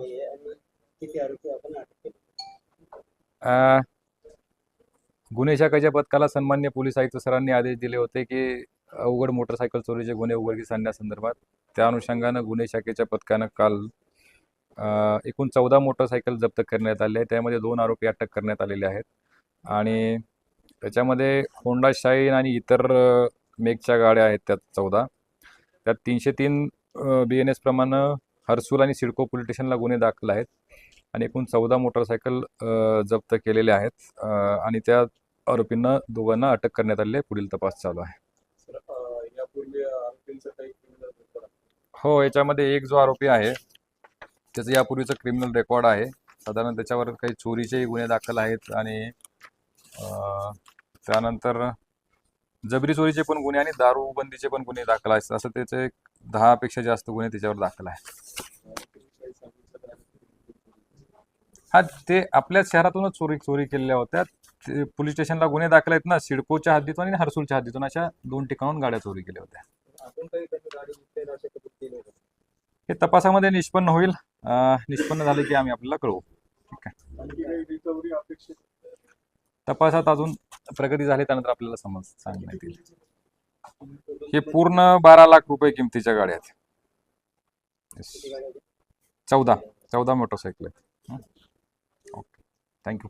आहे आणि किती आरोपी आपण अटक केले? अ, गुन्हे शाखेच्या पथकाला सन्मान्य पोलीस आयुक्त सरांनी आदेश दिले होते की अवघड मोटरसायकल चोरीचे गुन्हे उघडकीस आणण्यासंदर्भात त्या अनुषंगानं गुन्हे शाखेच्या पथकानं काल एकूण 14 मोटरसायकल जप्त करण्यात आले आहे. त्यामध्ये 2 आरोपी अटक करण्यात आलेले आहेत आणि त्याच्यामध्ये होंडा शाईन आणि इतर मेकच्या गाड्या आहेत त्यात 14. त्यात 303 BNS प्रमाणे हर्सूल आणि सिडको पोलीस स्टेशनला गुन्हे दाखल आहेत आणि एकूण 14 मोटरसायकल जप्त केलेले आहेत आणि त्या आरोपींना दोघांना अटक करण्यात आली आहे. पुढील तपास चालू आहे. यापूर्वी आरोपींचा काही criminal record आहे? हो, याच्यामध्ये एक जो आरोपी आहे त्याचं यापूर्वीचं क्रिमिनल रेकॉर्ड आहे. साधारण त्याच्यावर काही चोरीचेही गुन्हे दाखल आहेत आणि त्यानंतर जबरी चोरीचे पण गुन्हे आणि दारूबंदीचे पण गुन्हे दाखल आहेत. असं त्याचे 10 पेक्षा जास्त गुन्हे त्याच्यावर दाखल आहेत. हा, ते आपल्या शहरातूनच चोरी केलेल्या होत्या. ते पोलीस स्टेशनला गुन्हे दाखल आहेत ना, सिडकोच्या हद्दीतून आणि हर्सूलच्या हद्दीतून अशा 2 ठिकाणाहून गाड्या चोरी केल्या होत्या. आपण काही त्याची गाडी विकतेल अशा पद्धतीने हे तपासामध्ये निष्पन्न होईल. निष्पन्न झाले की आम्ही आपल्याला कळवू. ठीक आहे. आणखी काही रिकव्हरी अपेक्षित? तपासात अजून प्रगती झाली त्यानंतर आपल्याला सांगण्यात येईल. हे पूर्ण 12 लाख रुपये किमतीच्या गाड्या आहेत. किती गाड्या? 14 मोटरसायकल आहेत. Okay, thank you.